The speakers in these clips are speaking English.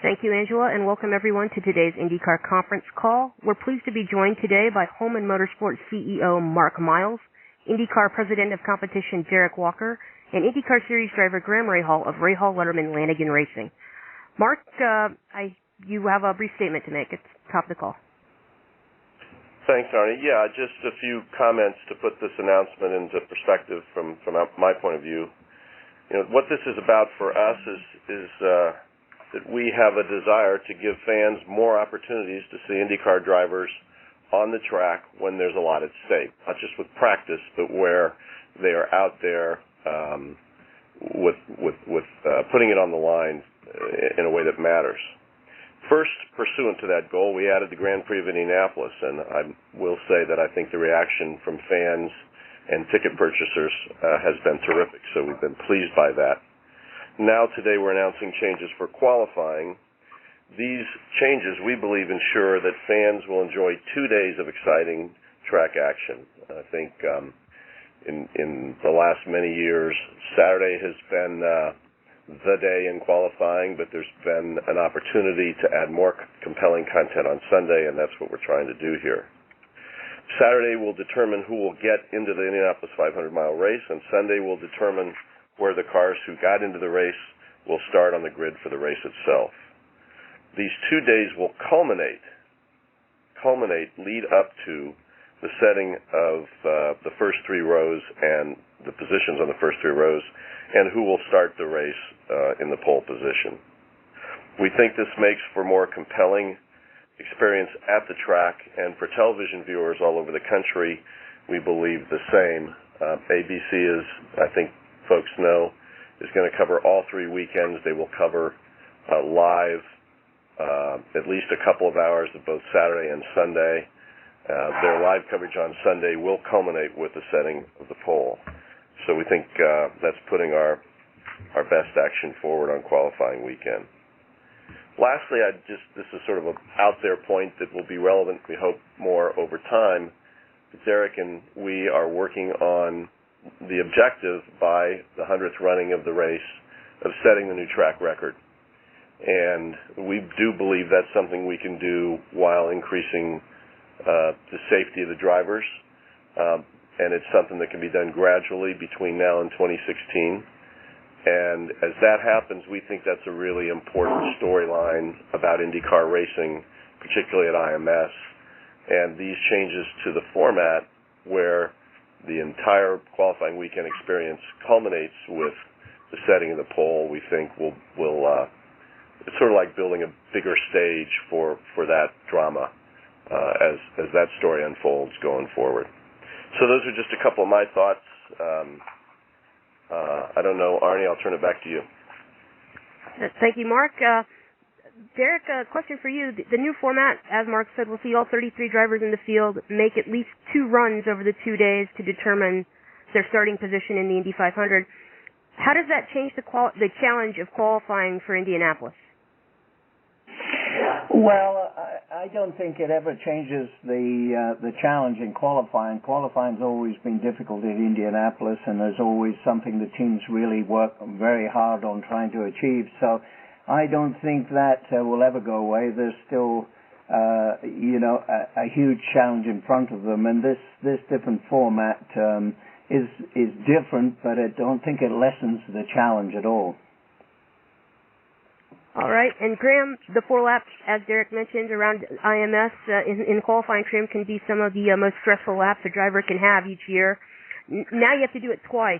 Thank you, Angela, and welcome everyone to today's IndyCar conference call. We're pleased to be joined today by Holman Motorsports CEO Mark Miles, IndyCar President of Competition Derrick Walker, and IndyCar Series driver Graham Rahal of Rahal Letterman Lanigan Racing. Mark, you have a brief statement to make. It's top of the call. Thanks, Arnie. Yeah, just a few comments to put this announcement into perspective from my point of view. You know, what this is about for us is that we have a desire to give fans more opportunities to see IndyCar drivers on the track when there's a lot at stake, not just with practice, but where they are out there with putting it on the line in a way that matters. First, pursuant to that goal, we added the Grand Prix of Indianapolis, and I will say that I think the reaction from fans and ticket purchasers has been terrific, so we've been pleased by that. Now, today, we're announcing changes for qualifying. These changes, we believe, ensure that fans will enjoy 2 days of exciting track action. I think in the last many years, Saturday has been the day in qualifying, but there's been an opportunity to add more compelling content on Sunday, and that's what we're trying to do here. Saturday will determine who will get into the Indianapolis 500-mile race, and Sunday will determine where the cars who got into the race will start on the grid for the race itself. These 2 days will lead up to the setting of the first three rows and the positions on the first three rows, and who will start the race in the pole position. We think this makes for more compelling experience at the track, and for television viewers all over the country, we believe the same. ABC is, I think folks know, is going to cover all 3 weekends. They will cover live at least a couple of hours of both Saturday and Sunday. Their live coverage on Sunday will culminate with the setting of the pole. So we think that's putting our best action forward on qualifying weekend. Lastly, this is sort of an out-there point that will be relevant, we hope, more over time. Derrick and we are working on the objective by the 100th running of the race of setting the new track record. And we do believe that's something we can do while increasing the safety of the drivers. And it's something that can be done gradually between now and 2016. And as that happens, we think that's a really important storyline about IndyCar racing, particularly at IMS. And these changes to the format where the entire qualifying weekend experience culminates with the setting of the pole, we think will it's sort of like building a bigger stage for that drama as that story unfolds going forward. So those are just a couple of my thoughts. I don't know, Arnie, I'll turn it back to you. Thank you, Mark. Derrick, a question for you. The new format, as Mark said, will see all 33 drivers in the field make at least 2 runs over the 2 days to determine their starting position in the Indy 500. How does that change the challenge of qualifying for Indianapolis? Well, I don't think it ever changes the challenge in qualifying. Qualifying's always been difficult in Indianapolis, and there's always something the teams really work very hard on trying to achieve. So I don't think that will ever go away. There's still, a huge challenge in front of them, and this different format is different, but I don't think it lessens the challenge at all. All right, and Graham, the 4 laps, as Derrick mentioned, around IMS in qualifying trim can be some of the most stressful laps a driver can have each year. Now you have to do it twice.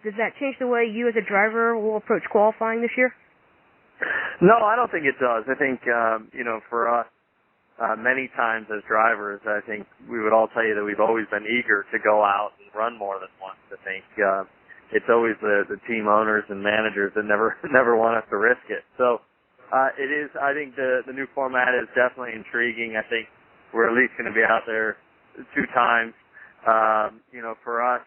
Does that change the way you as a driver will approach qualifying this year? No, I don't think it does. I think, for us, many times as drivers, I think we would all tell you that we've always been eager to go out and run more than once. I think it's always the team owners and managers that never want us to risk it. So it is. I think the new format is definitely intriguing. I think we're at least going to be out there 2 times. For us,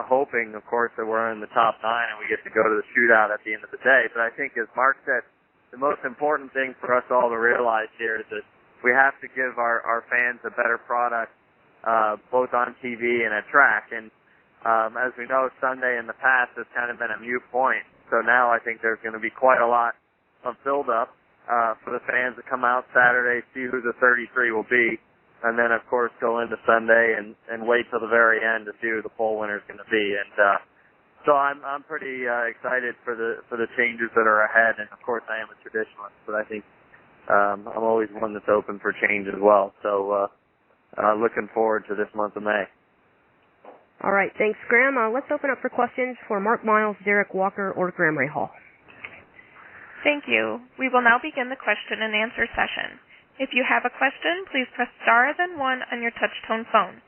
hoping, of course, that we're in the top 9 and we get to go to the shootout at the end of the day. But I think, as Mark said, the most important thing for us all to realize here is that we have to give our fans a better product, both on TV and at track. And as we know, Sunday in the past has kind of been a moot point. So now I think there's going to be quite a lot of build-up for the fans to come out Saturday, see who the 33 will be, and then, of course, go into Sunday and wait till the very end to see who the pole winner is going to be. And so I'm pretty excited for the changes that are ahead. And, of course, I am a traditionalist, but I think I'm always one that's open for change as well. So looking forward to this month of May. All right. Thanks, Graham. Let's open up for questions for Mark Miles, Derrick Walker, or Graham Rahal. Thank you. We will now begin the question and answer session. If you have a question, please press star then 1 on your touch-tone phone.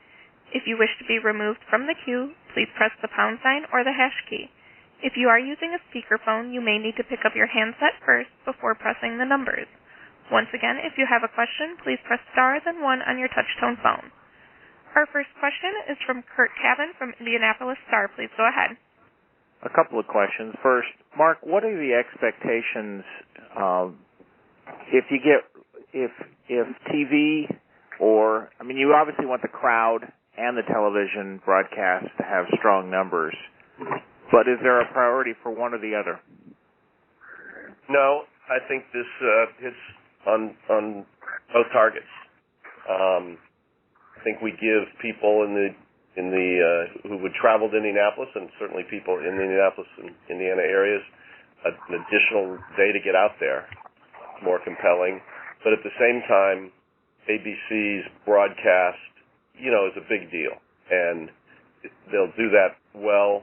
If you wish to be removed from the queue, please press the pound sign or the hash key. If you are using a speakerphone, you may need to pick up your handset first before pressing the numbers. Once again, if you have a question, please press star then 1 on your touch-tone phone. Our first question is from Kurt Cabin from Indianapolis Star. Please go ahead. A couple of questions. First, Mark, what are the expectations if TV or, I mean, you obviously want the crowd and the television broadcast to have strong numbers, but is there a priority for one or the other? No, I think this hits on both targets. I think we give people who would travel to Indianapolis, and certainly people in the Indianapolis and Indiana areas, an additional day to get out there, more compelling. But at the same time, ABC's broadcast, is a big deal, and they'll do that well.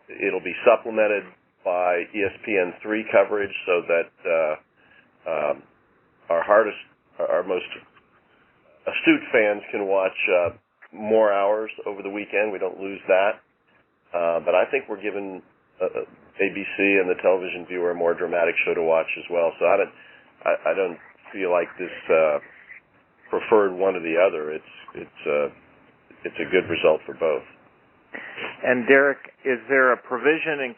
It'll be supplemented by ESPN3 coverage, so that our most astute fans can watch more hours over the weekend. We don't lose that. But I think we're giving ABC and the television viewer a more dramatic show to watch as well. So I don't feel like this preferred one or the other. It's a good result for both. And Derrick, is there a provision in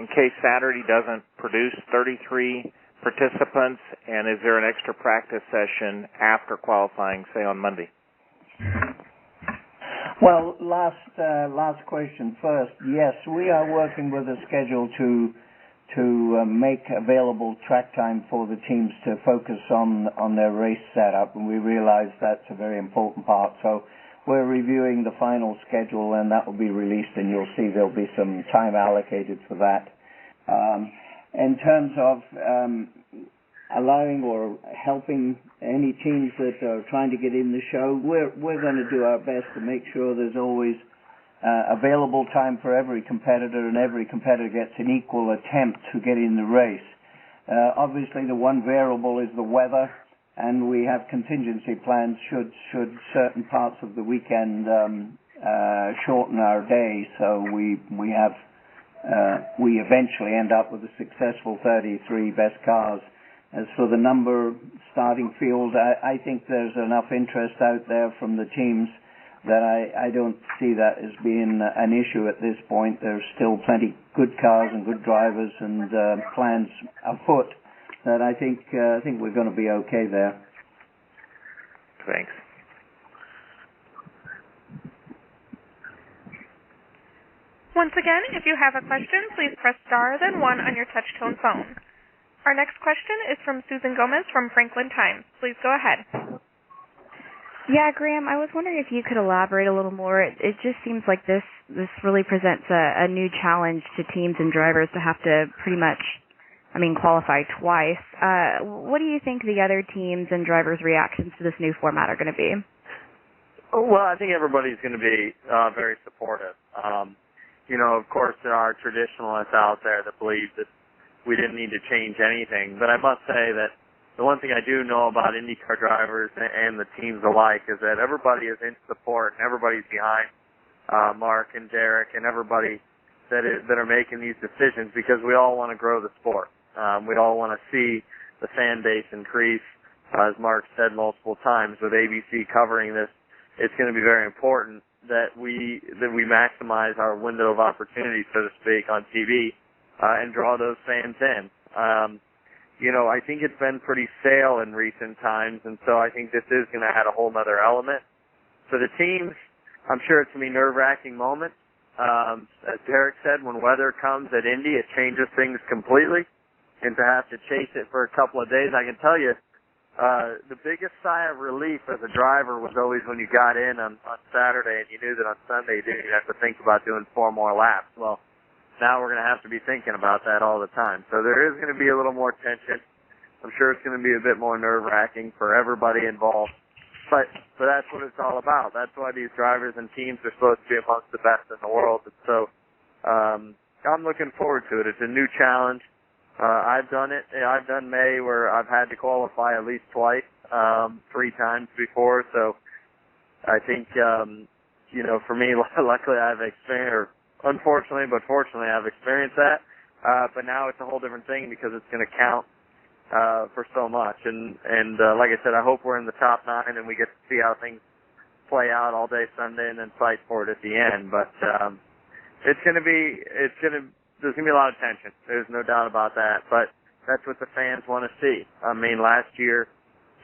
case Saturday doesn't produce 33 participants, and is there an extra practice session after qualifying, say on Monday? Well, last question first. Yes, we are working with a schedule to make available track time for the teams to focus on their race setup, and we realize that's a very important part. So we're reviewing the final schedule, and that will be released, and you'll see there'll be some time allocated for that. In terms of allowing or helping any teams that are trying to get in the show, we're going to do our best to make sure there's always available time for every competitor, and every competitor gets an equal attempt to get in the race. Obviously, the one variable is the weather, and we have contingency plans should certain parts of the weekend shorten our day, so we eventually end up with a successful 33 best cars. As for the number starting field, I think there's enough interest out there from the teams that I don't see that as being an issue at this point. There's still plenty good cars and good drivers and plans afoot that I think we're going to be okay there. Thanks. Once again, if you have a question, please press star then 1 on your touch-tone phone. Our next question is from Susan Gomez from Franklin Times. Please go ahead. Yeah, Graham, I was wondering if you could elaborate a little more. It just seems like this really presents a new challenge to teams and drivers to have to pretty much, qualify twice. What do you think the other teams and drivers' reactions to this new format are going to be? Well, I think everybody's going to be very supportive. Of course, there are traditionalists out there that believe that we didn't need to change anything. But I must say that the one thing I do know about IndyCar drivers and the teams alike is that everybody is in support and everybody's behind Mark and Derrick and everybody that are making these decisions, because we all want to grow the sport. We all want to see the fan base increase. As Mark said multiple times, with ABC covering this, it's going to be very important that we maximize our window of opportunity, so to speak, on TV and draw those fans in. I think it's been pretty stale in recent times, and so I think this is going to add a whole other element. For the teams, I'm sure it's going to be nerve-wracking moments. As Derrick said, when weather comes at Indy, it changes things completely. And to have to chase it for a couple of days, I can tell you, the biggest sigh of relief as a driver was always when you got in on Saturday and you knew that on Sunday you didn't have to think about doing 4 more laps. Well, now we're going to have to be thinking about that all the time. So there is going to be a little more tension. I'm sure it's going to be a bit more nerve-wracking for everybody involved. But that's what it's all about. That's why these drivers and teams are supposed to be amongst the best in the world. And so I'm looking forward to it. It's a new challenge. I've done it. I've done May where I've had to qualify at least twice, 3 times before. So I think, for me, luckily I've experienced, or unfortunately, but fortunately I've experienced that. But now it's a whole different thing because it's going to count for so much. And like I said, I hope we're in the top 9 and we get to see how things play out all day Sunday and then fight for it at the end. But there's going to be a lot of tension. There's no doubt about that. But that's what the fans want to see. I mean, last year,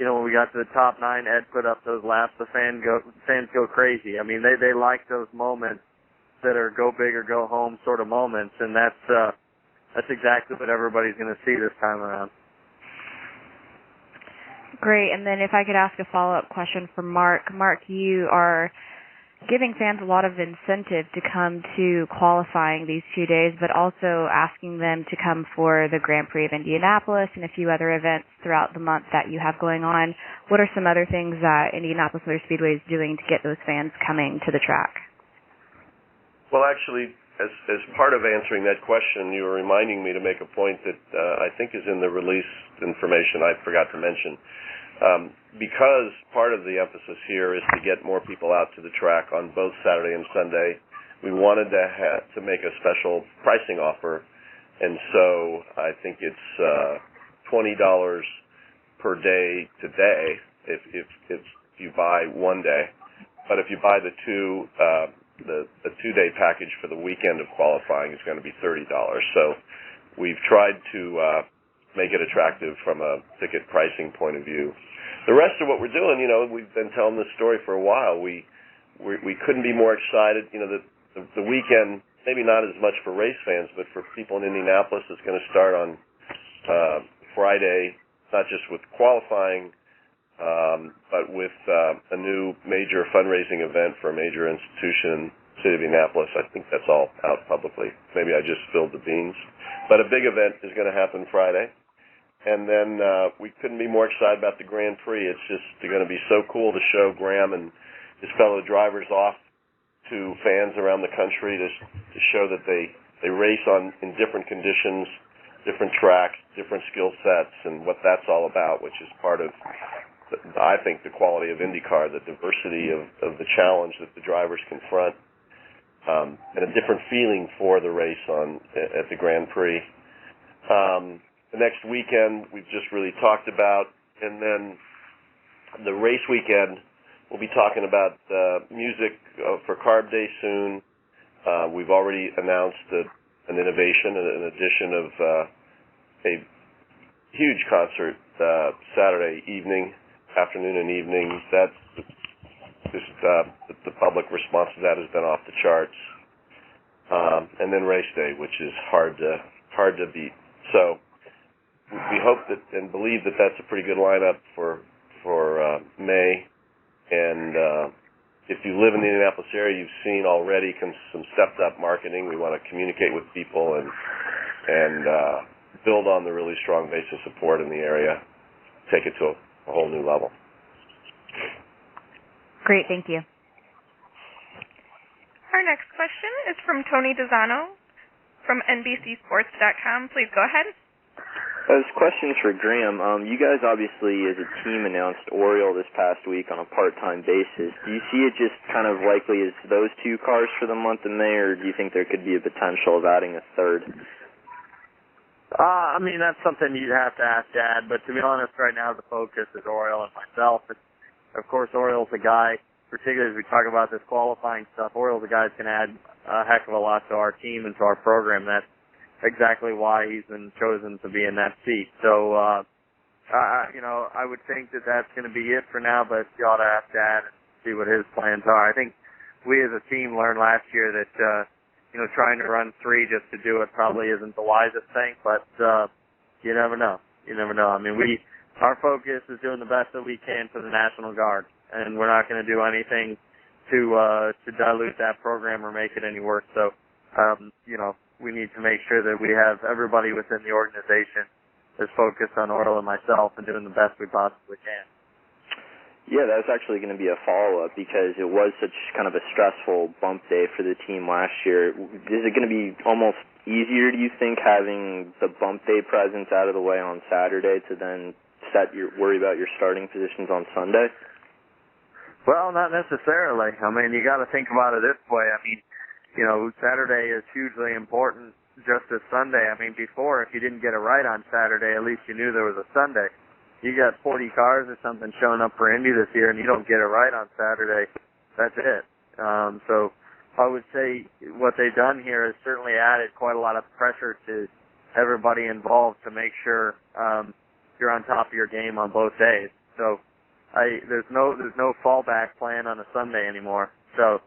when we got to the top 9, Ed put up those laps. The fans go crazy. I mean, they like those moments that are go big or go home sort of moments, and that's exactly what everybody's going to see this time around. Great. And then if I could ask a follow-up question for Mark. Mark, you are giving fans a lot of incentive to come to qualifying these 2 days, but also asking them to come for the Grand Prix of Indianapolis and a few other events throughout the month that you have going on. What are some other things that Indianapolis Motor Speedway is doing to get those fans coming to the track? Well, actually, as part of answering that question, you were reminding me to make a point that I think is in the release information I forgot to mention. Because part of the emphasis here is to get more people out to the track on both Saturday and Sunday, we wanted to make a special pricing offer, and so I think it's $20 per day today if you buy 1 day, but if you buy the 2-day package for the weekend of qualifying is going to be $30. So we've tried to make it attractive from a ticket pricing point of view. The rest of what we're doing, we've been telling this story for a while. We couldn't be more excited. The weekend, maybe not as much for race fans, but for people in Indianapolis, it's going to start on Friday, not just with qualifying, but with a new major fundraising event for a major institution in the city of Indianapolis. I think that's all out publicly. Maybe I just spilled the beans. But a big event is going to happen Friday. And then we couldn't be more excited about the Grand Prix. It's just going to be so cool to show Graham and his fellow drivers off to fans around the country to show that they race in different conditions, different tracks, different skill sets, and what that's all about, which is part of, I think, the quality of IndyCar, the diversity of the challenge that the drivers confront, and a different feeling for the race at the Grand Prix. The next weekend we've just really talked about, and then the race weekend we'll be talking about music for Carb Day soon. We've already announced an innovation, an addition of a huge concert Saturday afternoon and evening. That's the public response to that has been off the charts, and then race day, which is hard to beat. So we hope that and believe that that's a pretty good lineup for May. And if you live in the Indianapolis area, you've seen already some stepped up marketing. We want to communicate with people and build on the really strong base of support in the area, take it to a whole new level. Great, thank you. Our next question is from Tony DeZano from NBCSports.com. Please go ahead. This question is for Graham. You guys obviously, as a team, announced Oriole this past week on a part-time basis. Do you see it just kind of likely as those 2 cars for the month of May, or do you think there could be a potential of adding a third? I mean, that's something you'd have to ask Dad, but to be honest, right now the focus is Oriole and myself. Of course, Oriole's a guy, particularly as we talk about this qualifying stuff, Oriole's a guy that can add a heck of a lot to our team and to our program. That's exactly why he's been chosen to be in that seat. So, I would think that that's going to be it for now, but you ought to ask Dad and see what his plans are. I think we as a team learned last year that trying to run 3 just to do it probably isn't the wisest thing, but you never know. You never know. I mean, our focus is doing the best that we can for the National Guard, and we're not going to do anything to dilute that program or make it any worse. So, we need to make sure that we have everybody within the organization is focused on Orla and myself and doing the best we possibly can. Yeah, that was actually going to be a follow-up because it was such kind of a stressful bump day for the team last year. Is it going to be almost easier, do you think, having the bump day presence out of the way on Saturday to then worry about your starting positions on Sunday? Well, not necessarily. I mean, you got to think about it this way. I mean, Saturday is hugely important just as Sunday. I mean, before, if you didn't get it right on Saturday, at least you knew there was a Sunday. You got 40 cars or something showing up for Indy this year, and you don't get it right on Saturday, that's it. So I would say what they've done here has certainly added quite a lot of pressure to everybody involved to make sure you're on top of your game on both days. So there's no fallback plan on a Sunday anymore. So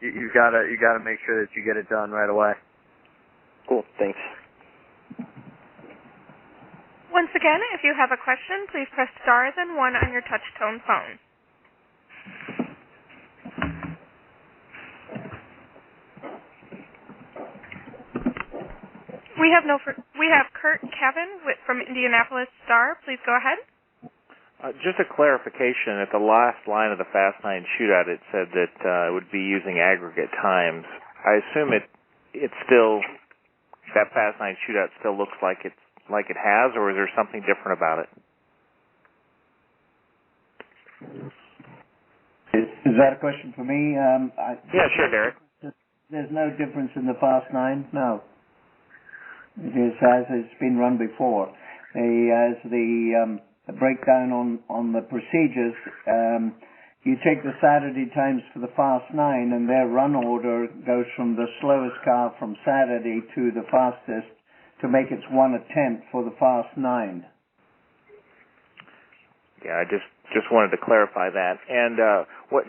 you gotta make sure that you get it done right away. Cool. Thanks. Once again, if you have a question, please press star then 1 on your touch-tone phone. We have Kurt Kevin from Indianapolis Star. Please go ahead. Just a clarification. At the last line of the Fast 9 shootout, it said that it would be using aggregate times. I assume it's still, that Fast 9 shootout still looks like it has, or is there something different about it? Is that a question for me? Yeah, sure, Derrick. There's no difference in the Fast 9? No. It is as it's been run before. As the breakdown on the procedures, you take the Saturday times for the Fast 9, and their run order goes from the slowest car from Saturday to the fastest to make its one attempt for the Fast 9. Yeah, I just wanted to clarify that. And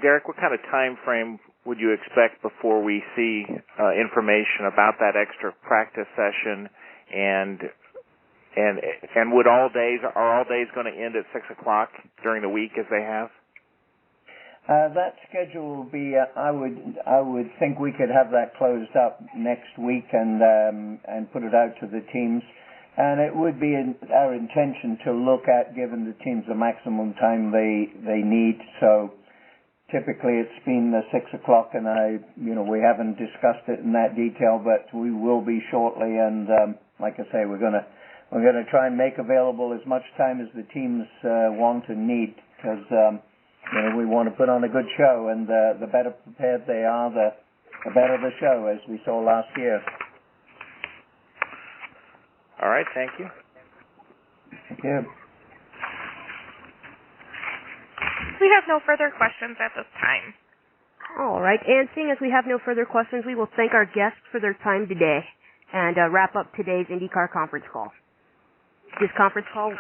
Derrick, what kind of time frame would you expect before we see information about that extra practice session? And are all days going to end at 6 o'clock during the week as they have? That schedule will be. I would think we could have that closed up next week and put it out to the teams. And it would be our intention to look at giving the teams the maximum time they need. So typically it's been 6 o'clock, and we haven't discussed it in that detail, but we will be shortly. And like I say, we're gonna try and make available as much time as the teams want and need, because we want to put on a good show, and the better prepared they are, the better the show, as we saw last year. All right, thank you. Thank you. We have no further questions at this time. All right, and seeing as we have no further questions, we will thank our guests for their time today and wrap up today's IndyCar conference call. This conference call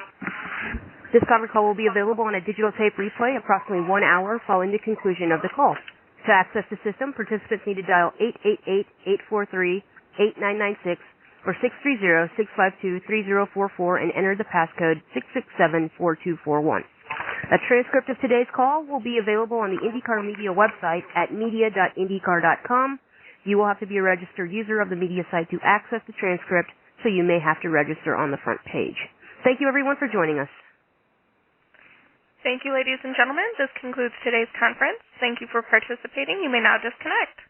will be available on a digital tape replay approximately 1 hour following the conclusion of the call. To access the system, participants need to dial 888-843-8996 or 630-652-3044 and enter the passcode 6674241. A transcript of today's call will be available on the IndyCar Media website at media.indycar.com. You will have to be a registered user of the media site to access the transcript, so you may have to register on the front page. Thank you, everyone, for joining us. Thank you, ladies and gentlemen. This concludes today's conference. Thank you for participating. You may now disconnect.